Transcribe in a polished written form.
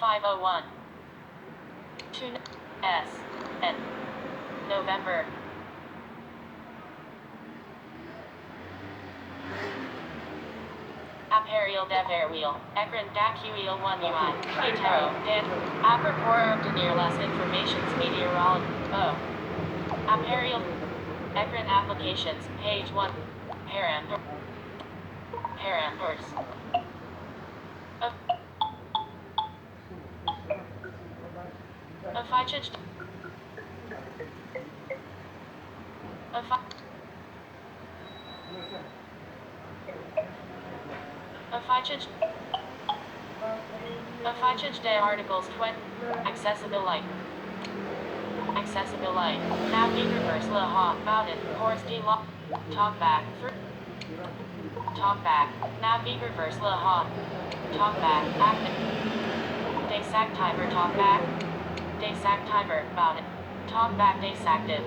501. 2 S N November. Appareil d'Averwheel, Ekran d'Acuil 1 UI, Météo, Dan, Apport obtenir las informations météorologiques. O. Appareil, Ekran Applications, page 1. Parameters. Affichage de articles 20. Accessible light. Accessible light. Navigate reverse la ha. About it. Horse de la. TalkBack. TalkBack. Navigate reverse la ha. TalkBack. Active. Desactiver TalkBack. Desactiver. About it. TalkBack desactive.